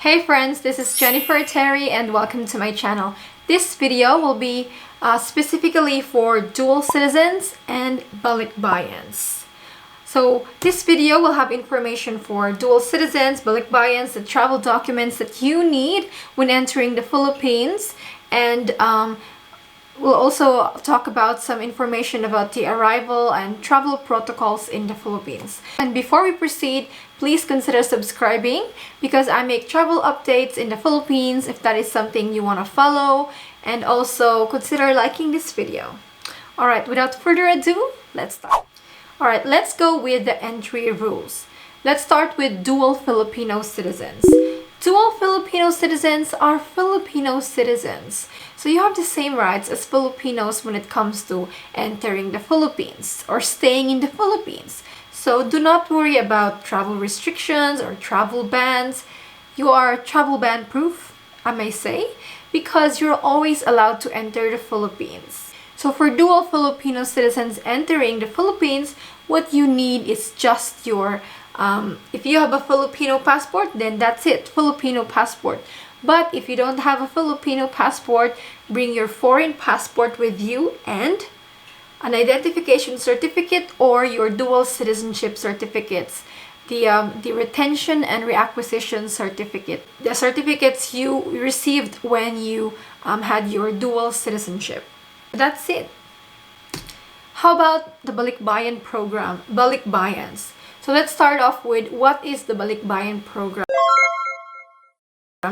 Hey friends, this is Jennifer Terri and welcome to my channel. This video will be specifically for dual citizens and balikbayans. So this video will have information for dual citizens, balikbayans, the travel documents that you need when entering the Philippines, and we'll also talk about some information about the arrival and travel protocols in the Philippines. And before we proceed, please consider subscribing because I make travel updates in the Philippines if that is something you want to follow, and also consider liking this video. Alright, without further ado, let's start. Alright, let's go with the entry rules. Let's start with dual Filipino citizens. Dual Filipino citizens are Filipino citizens. So you have the same rights as Filipinos when it comes to entering the Philippines or staying in the Philippines. So do not worry about travel restrictions or travel bans. You are travel ban proof, I may say, because you're always allowed to enter the Philippines. So for dual Filipino citizens entering the Philippines, what you need is just your if you have a Filipino passport, then that's it, Filipino passport. But if you don't have a Filipino passport, bring your foreign passport with you and an identification certificate or your dual citizenship certificates, the retention and reacquisition certificate, the certificates you received when you had your dual citizenship. That's it. How about the Balikbayan program, Balikbayans? So let's start off with what is the Balikbayan program.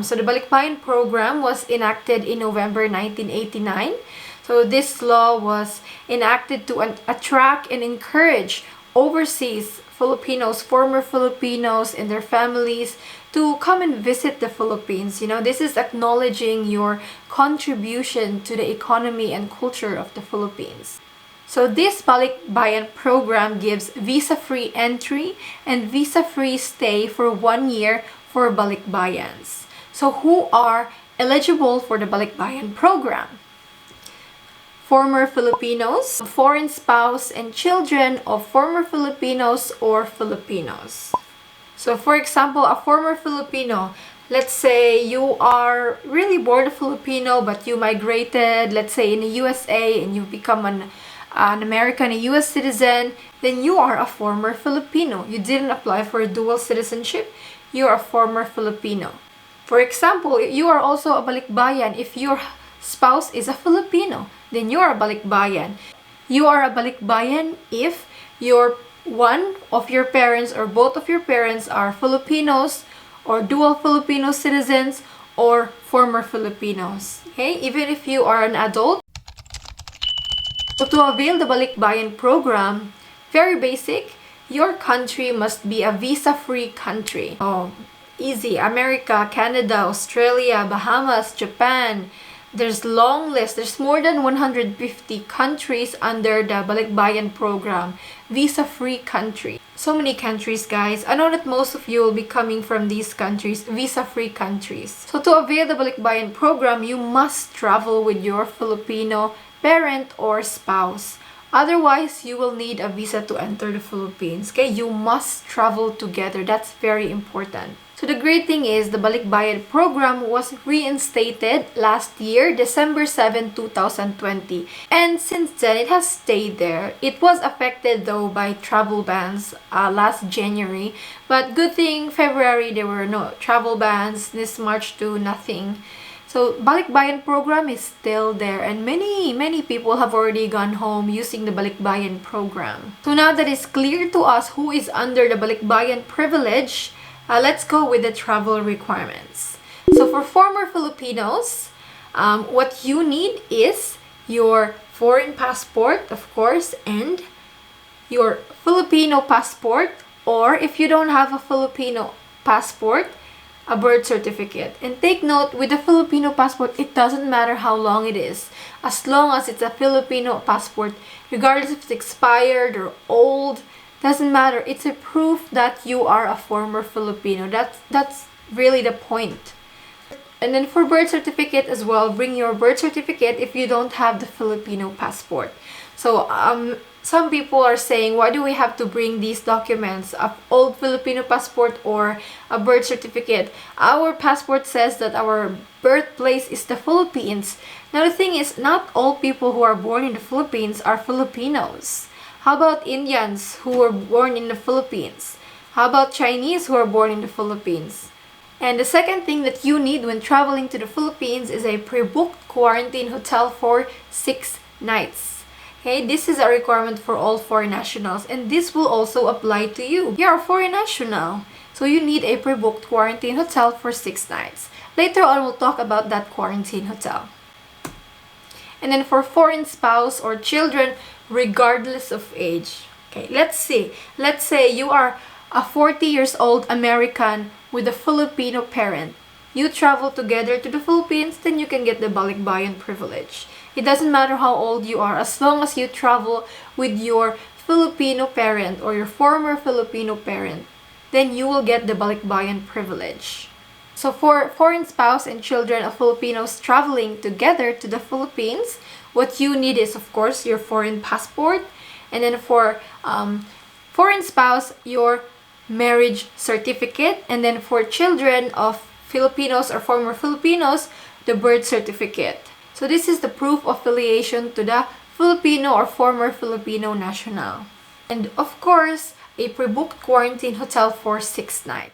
So the Balikbayan program was enacted in November 1989. So this law was enacted to attract and encourage overseas Filipinos, former Filipinos and their families to come and visit the Philippines. You know, this is acknowledging your contribution to the economy and culture of the Philippines. So this Balikbayan program gives visa-free entry and visa-free stay for 1 year for balikbayans. So who are eligible for the Balikbayan program? Former Filipinos, foreign spouse, and children of former Filipinos or Filipinos. So for example, a former Filipino, let's say you are really born a Filipino but you migrated, let's say in the USA, and you become an American, a US citizen, then you are a former Filipino. You didn't apply for a dual citizenship, you're a former Filipino. For example, you are also a balikbayan. If your spouse is a Filipino, then you are a balikbayan. You are a balikbayan if one of your parents or both of your parents are Filipinos or dual Filipino citizens or former Filipinos. Okay, even if you are an adult. So to avail the Balikbayan program, very basic, your country must be a visa-free country. Oh, easy. America, Canada, Australia, Bahamas, Japan. There's long list. There's more than 150 countries under the Balikbayan program. Visa-free country. So many countries, guys. I know that most of you will be coming from these countries, visa-free countries. So to avail the Balikbayan program, you must travel with your Filipino parent or spouse. Otherwise, you will need a visa to enter the Philippines. Okay, you must travel together. That's very important. So the great thing is the Balikbayan program was reinstated last year, December 7, 2020. And since then, it has stayed there. It was affected though by travel bans last January. But good thing, February, there were no travel bans. This March too, nothing. So Balikbayan program is still there, and many people have already gone home using the Balikbayan program. So now that it's clear to us who is under the Balikbayan privilege, let's go with the travel requirements. So for former Filipinos, what you need is your foreign passport, of course, and your Filipino passport, or if you don't have a Filipino passport, a birth certificate. And take note, with a Filipino passport, it doesn't matter how long it is. As long as it's a Filipino passport, regardless if it's expired or old, doesn't matter. It's a proof that you are a former Filipino. That's really the point. And then for birth certificate as well, bring your birth certificate if you don't have the Filipino passport. So some people are saying, why do we have to bring these documents? An old Filipino passport or a birth certificate? Our passport says that our birthplace is the Philippines. Now the thing is, not all people who are born in the Philippines are Filipinos. How about Indians who were born in the Philippines? How about Chinese who are born in the Philippines? And the second thing that you need when traveling to the Philippines is a pre-booked quarantine hotel for 6 nights. Okay, this is a requirement for all foreign nationals, and this will also apply to you. You're a foreign national, so you need a pre-booked quarantine hotel for 6 nights. Later on, we'll talk about that quarantine hotel. And then for foreign spouse or children, regardless of age. Okay, let's see. Let's say you are a 40 years old American with a Filipino parent. You travel together to the Philippines, then you can get the balikbayan privilege. It doesn't matter how old you are, as long as you travel with your Filipino parent or your former Filipino parent, then you will get the balikbayan privilege. So for foreign spouse and children of Filipinos traveling together to the Philippines, what you need is, of course, your foreign passport, and then for foreign spouse, your marriage certificate, and then for children of Filipinos or former Filipinos, the birth certificate. So this is the proof of affiliation to the Filipino or former Filipino national. And of course, a pre-booked quarantine hotel for 6 nights.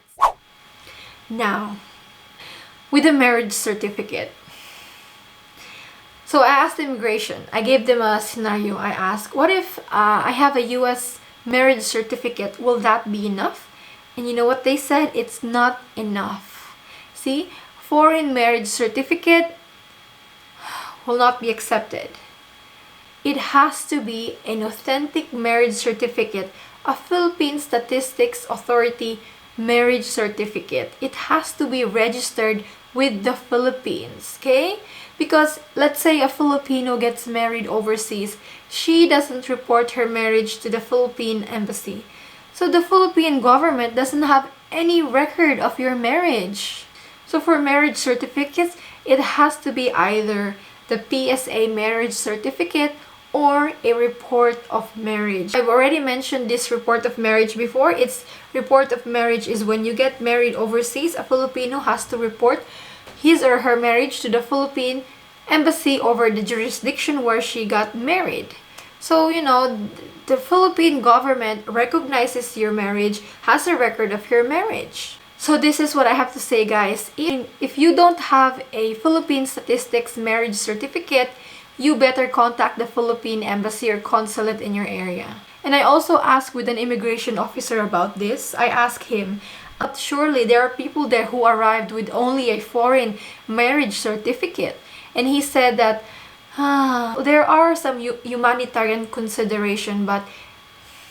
Now, with the marriage certificate. So I asked immigration. I gave them a scenario. I asked, what if I have a US marriage certificate? Will that be enough? And you know what they said? It's not enough. See, foreign marriage certificate will not be accepted. It has to be an authentic marriage certificate, a Philippine Statistics Authority marriage certificate. It has to be registered with the Philippines, okay? Because let's say a Filipino gets married overseas, she doesn't report her marriage to the Philippine embassy. So the Philippine government doesn't have any record of your marriage. So for marriage certificates, it has to be either the PSA marriage certificate or a report of marriage. I've already mentioned this report of marriage before. Its report of marriage is when you get married overseas, a Filipino has to report his or her marriage to the Philippine embassy over the jurisdiction where she got married. So, you know, the Philippine government recognizes your marriage, has a record of your marriage. So this is what I have to say, guys. If you don't have a Philippine Statistics marriage certificate, you better contact the Philippine embassy or consulate in your area. And I also asked with an immigration officer about this. I asked him, surely there are people there who arrived with only a foreign marriage certificate. And he said that there are some humanitarian consideration, but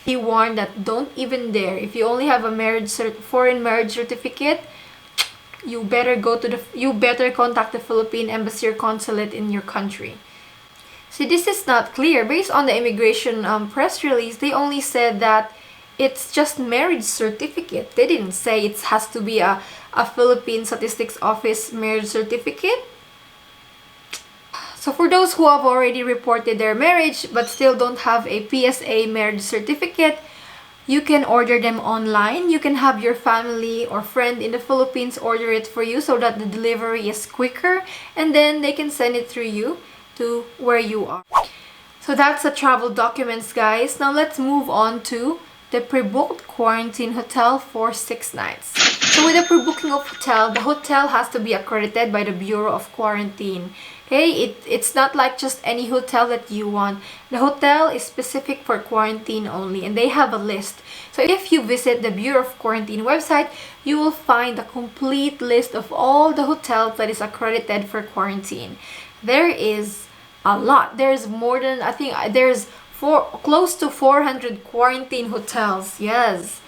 he warned that don't even dare. If you only have a foreign marriage certificate, you better contact the Philippine embassy or consulate in your country. See, this is not clear. Based on the immigration press release, they only said that it's just marriage certificate. They didn't say it has to be a Philippine Statistics Office marriage certificate. So for those who have already reported their marriage but still don't have a PSA marriage certificate, you can order them online. You can have your family or friend in the Philippines order it for you so that the delivery is quicker, and then they can send it through you to where you are. So that's the travel documents, guys. Now let's move on to the pre-booked quarantine hotel for 6 nights. So with the pre-booking of hotel, the hotel has to be accredited by the Bureau of Quarantine. Okay, it's not like just any hotel that you want. The hotel is specific for quarantine only, and they have a list. So if you visit the Bureau of Quarantine website, you will find the complete list of all the hotels that is accredited for quarantine. There is a lot. There's more than, I think there's close to 400 quarantine hotels. Yes.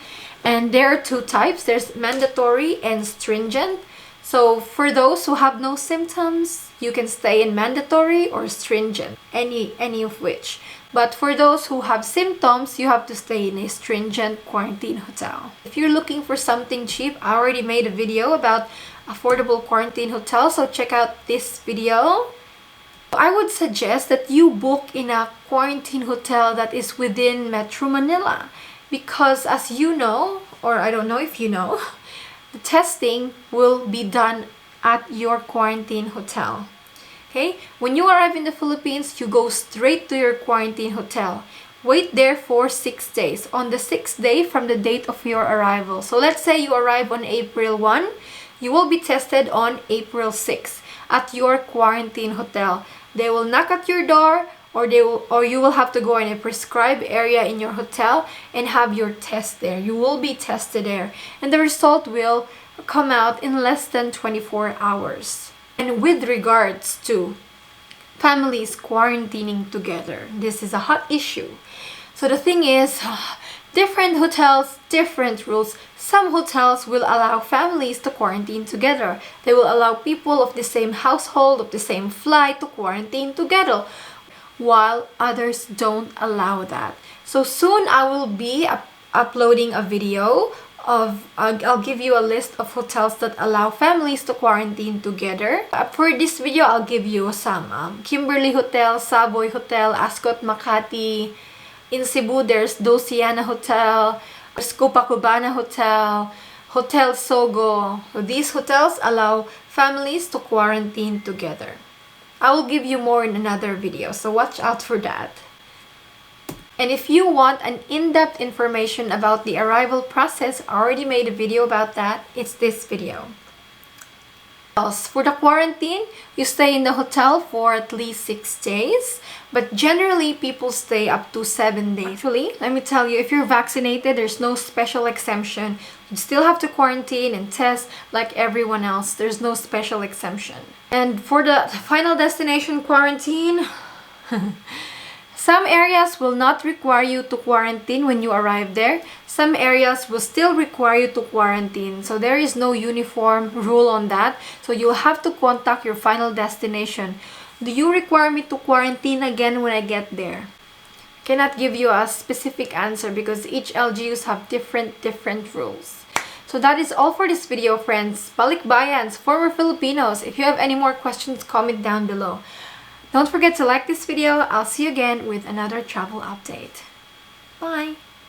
And there are 2 types. There's mandatory and stringent. So for those who have no symptoms, you can stay in mandatory or stringent, any of which. But for those who have symptoms, you have to stay in a stringent quarantine hotel. If you're looking for something cheap, I already made a video about affordable quarantine hotels, so check out this video. I would suggest that you book in a quarantine hotel that is within Metro Manila, because as you know, or I don't know if you know, the testing will be done at your quarantine hotel. Okay? When you arrive in the Philippines, you go straight to your quarantine hotel. Wait there for 6 days. On the 6th day from the date of your arrival. So let's say you arrive on April 1, you will be tested on April 6 at your quarantine hotel. They will knock at your door, or you will have to go in a prescribed area in your hotel and have your test there. You will be tested there, and the result will come out in less than 24 hours. And with regards to families quarantining together, this is a hot issue. So the thing is, different hotels, different rules. Some hotels will allow families to quarantine together. They will allow people of the same household, of the same flight, to quarantine together, while others don't allow that. So soon I will be uploading a video of, I'll give you a list of hotels that allow families to quarantine together. For this video, I'll give you some. Kimberly Hotel, Savoy Hotel, Ascot Makati. In Cebu, there's Dulciana Hotel, Copacabana Hotel, Hotel Sogo. So these hotels allow families to quarantine together. I will give you more in another video, so watch out for that. And if you want an in-depth information about the arrival process, I already made a video about that. It's this video. For the quarantine, you stay in the hotel for at least 6 days, but generally people stay up to 7 days. Actually, let me tell you, if you're vaccinated, there's no special exemption. You still have to quarantine and test like everyone else. There's no special exemption. And for the final destination quarantine, some areas will not require you to quarantine when you arrive there. Some areas will still require you to quarantine. So there is no uniform rule on that. So you'll have to contact your final destination. Do you require me to quarantine again when I get there? Cannot give you a specific answer because each LGUs have different rules. So that is all for this video, friends. Balikbayans, former Filipinos. If you have any more questions, comment down below. Don't forget to like this video. I'll see you again with another travel update. Bye!